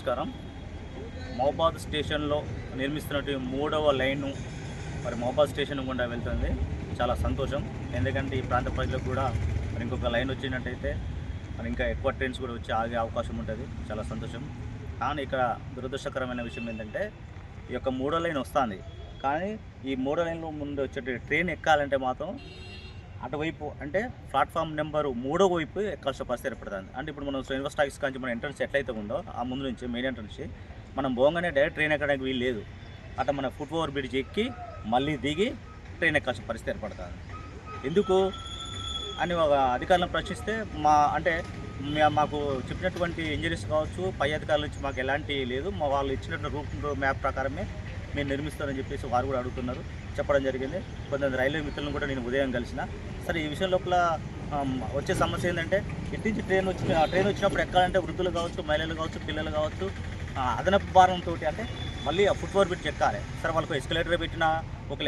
నమస్కారం. మహబాద్ స్టేషన్లో నిర్మిస్తున్నటువంటి 3వ లైను మరి మహబాద్ స్టేషన్ గుండా వెళ్తుంది. చాలా సంతోషం. ఎందుకంటే ఈ ప్రాంత ప్రజలకు కూడా మరి ఇంకొక లైన్ వచ్చినట్టయితే మరి ఇంకా ఎక్కువ ట్రైన్స్ కూడా వచ్చి ఆగే అవకాశం ఉంటుంది. చాలా సంతోషం. కానీ ఇక్కడ దురదృష్టకరమైన విషయం ఏంటంటే ఈ యొక్క 3వ లైన్ వస్తుంది. కానీ ఈ 3వ లైన్లో ముందు వచ్చే ట్రైన్ ఎక్కాలంటే మాత్రం అటువైపు అంటే ప్లాట్ఫామ్ నెంబరు 3వ వైపు ఎక్కాల్సిన పరిస్థితి ఏర్పడుతుంది. అంటే ఇప్పుడు మనం శ్రీనివాస్ టాకీస్ కాంచి మన ఎంట్రన్స్ ఎట్లయితే ఉందో ఆ ముందు నుంచి మెయిన్ ఎంట్రన్స్ మనం పోగానే డైరెక్ట్ ట్రైన్ ఎక్కడానికి వీలు లేదు. అట్లా మన ఫుట్ ఓవర్ బ్రిడ్జ్ ఎక్కి మళ్ళీ దిగి ట్రైన్ ఎక్కాల్సిన పరిస్థితి ఏర్పడుతుంది. ఎందుకు అని ఒక అధికారులను ప్రశ్నిస్తే మాకు చెప్పినటువంటి ఇంజనీర్స్ కావచ్చు, పై అధికారుల నుంచి మాకు ఎలాంటి లేదు, వాళ్ళు ఇచ్చినటువంటి రూట్ మ్యాప్ ప్రకారమే మీరు నిర్మిస్తారని చెప్పేసి వారు కూడా అడుగుతున్నారు, చెప్పడం జరిగింది. కొంతమంది రైల్వే మిత్రులను కూడా నేను ఉదయం కలిసిన. సరే, ఈ విషయం లోపల వచ్చే సమస్య ఏంటంటే ఇటు నుంచి ట్రైన్ వచ్చినప్పుడు ఎక్కాలంటే వృద్ధులు కావచ్చు, మహిళలు కావచ్చు, పిల్లలు కావచ్చు అదనపు భారంతో అంటే మళ్ళీ ఆ ఫుట్ ఓవర్ బ్రిడ్జ్ ఎక్కాలి. సరే, వాళ్ళకు ఎస్కలేటర్ పెట్టినా ఒక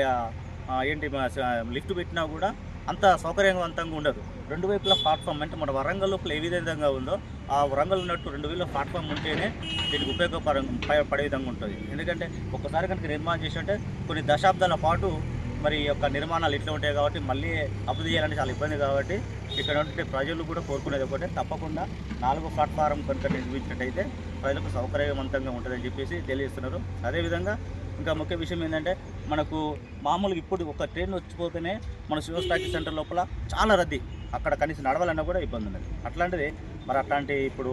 లిఫ్ట్ పెట్టినా కూడా అంత సౌకర్యవంతంగా ఉండదు. రెండు వైపుల ప్లాట్ఫామ్ అంటే మన వరంగల్ లోపల ఏ విధంగా ఉందో ఆ వరంగల్ ఉన్నట్టు రెండు వైపుల ప్లాట్ఫామ్ ఉంటేనే దీనికి ఉపయోగపడే విధంగా ఉంటుంది. ఎందుకంటే ఒక్కసారి కనుక నిర్మాణం చేసి కొన్ని దశాబ్దాల పాటు మరి ఈ యొక్క నిర్మాణాలు ఇట్లా ఉంటాయి కాబట్టి మళ్ళీ అభివృద్ధి చేయాలంటే చాలా ఇబ్బంది. కాబట్టి ఇక్కడ ఉంటే ప్రజలు కూడా కోరుకునేది ఒకటే, తప్పకుండా 4వ ప్లాట్ఫారం కనుక నిర్మించినట్టయితే ప్రజలకు సౌకర్యవంతంగా ఉంటుందని చెప్పేసి తెలియజేస్తున్నారు. అదేవిధంగా ఇంకా ముఖ్య విషయం ఏంటంటే మనకు మామూలుగా ఇప్పుడు ఒక ట్రైన్ వచ్చిపోతేనే మన శ్రీనివాస్ టాకీస్ సెంటర్ లోపల చాలా రద్దీ, అక్కడ కనీసం నడవాలన్నా కూడా ఇబ్బంది ఉన్నది. అట్లాంటిది మరి ఇప్పుడు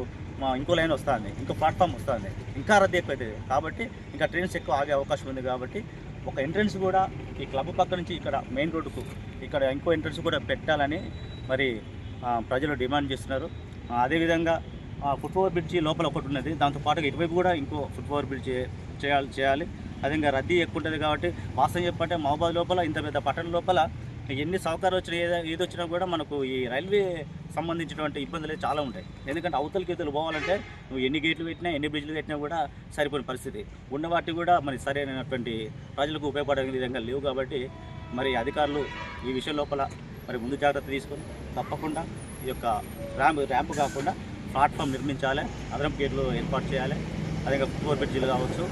ఇంకో లైన్ వస్తుంది, ఇంకో ప్లాట్ఫామ్ వస్తుంది, ఇంకా రద్దీ ఎక్కువైతుంది. కాబట్టి ఇంకా ట్రైన్స్ ఎక్కువ ఆగే అవకాశం ఉంది. కాబట్టి ఒక ఎంట్రన్స్ కూడా ఈ క్లబ్ పక్క నుంచి ఇక్కడ మెయిన్ రోడ్డుకు ఇక్కడ ఇంకో ఎంట్రన్స్ కూడా పెట్టాలని మరి ప్రజలు డిమాండ్ చేస్తున్నారు. అదేవిధంగా ఫుట్ ఓవర్ బ్రిడ్జి లోపల ఒకటి ఉన్నది, దాంతోపాటుగా ఇటువైపు కూడా ఇంకో ఫుట్ ఓవర్ బ్రిడ్జ్ చేయాలి. అదే ఇంకా రద్దీ ఎక్కువ ఉంటుంది. కాబట్టి వాస్తవం చెప్పంటే మహబాద్ లోపల ఇంత పెద్ద పట్టణం లోపల ఎన్ని సౌకర్యాలు వచ్చినా ఏది వచ్చినా కూడా మనకు ఈ రైల్వే సంబంధించినటువంటి ఇబ్బందులు చాలా ఉంటాయి. ఎందుకంటే అవతలకి పోవాలంటే నువ్వు ఎన్ని గేట్లు పెట్టినా ఎన్ని బ్రిడ్జ్లు పెట్టినా కూడా సరిపోయిన పరిస్థితి ఉన్న వాటి కూడా మరి సరైనటువంటి ప్రజలకు ఉపయోగపడే విధంగా లేవు. కాబట్టి మరి అధికారులు ఈ విషయం లోపల మరి ముందు జాగ్రత్త తీసుకొని తప్పకుండా ఈ యొక్క ర్యాంపు కాకుండా ప్లాట్ఫామ్ నిర్మించాలి, అదనపు గేట్లు ఏర్పాటు చేయాలి. అదే ఫుట్ ఓవర్ బ్రిడ్జ్లు కావచ్చు.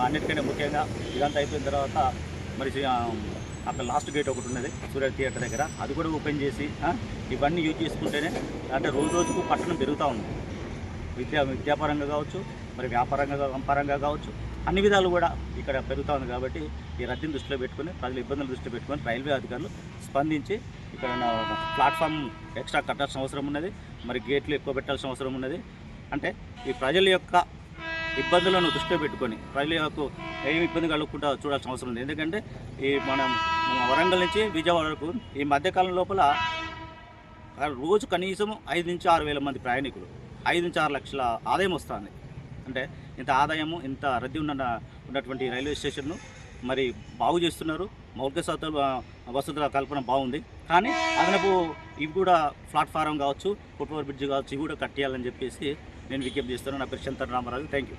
అన్నిటికంటే ముఖ్యంగా ఇదంతా అయిపోయిన తర్వాత మరి అక్కడ లాస్ట్ గేట్ ఒకటి ఉన్నది సూర్య థియేటర్ దగ్గర, అది కూడా ఓపెన్ చేసి ఇవన్నీ యూజ్ చేసుకుంటేనే అంటే రోజుకు పట్టణం పెరుగుతూ ఉంది. విద్యాపరంగా కావచ్చు, మరి వ్యాపారంగా కావచ్చు, అన్ని విధాలు కూడా ఇక్కడ పెరుగుతూ ఉంది. కాబట్టి ఈ రద్దీని దృష్టిలో పెట్టుకొని ప్రజల ఇబ్బందులు దృష్టిలో పెట్టుకొని రైల్వే అధికారులు స్పందించి ఇక్కడ ప్లాట్ఫామ్ ఎక్స్ట్రా కట్టాల్సిన అవసరం ఉన్నది, మరి గేట్లు ఎక్కువ పెట్టాల్సిన అవసరం ఉన్నది. అంటే ఈ ప్రజల యొక్క ఇబ్బందులను దృష్టిలో పెట్టుకొని ప్రజలకు ఏమి ఇబ్బంది కలుగుకుండా చూడాల్సిన అవసరం ఉంది. ఎందుకంటే ఈ మనం వరంగల్ నుంచి విజయవాడ వరకు ఈ మధ్యకాలం లోపల రోజు కనీసం 5 నుంచి 6 వేల మంది ప్రయాణికులు, 5 నుంచి 6 లక్షల ఆదాయం వస్తుంది. అంటే ఇంత ఆదాయము, ఇంత రద్దీ ఉన్నటువంటి రైల్వే స్టేషన్ను మరి బాగు చేస్తున్నారు. మౌలిక వసతుల కల్పన బాగుంది. కానీ అదనపు ఇవి కూడా ప్లాట్ఫారం కావచ్చు, ఫుట్ ఓవర్ బ్రిడ్జ్ కావచ్చు, ఇవి కూడా కట్టేయాలని చెప్పేసి నేను విజ్ఞప్తి చేస్తున్నాను. నా పేరు శంతర్ రామారాజు. Thank you.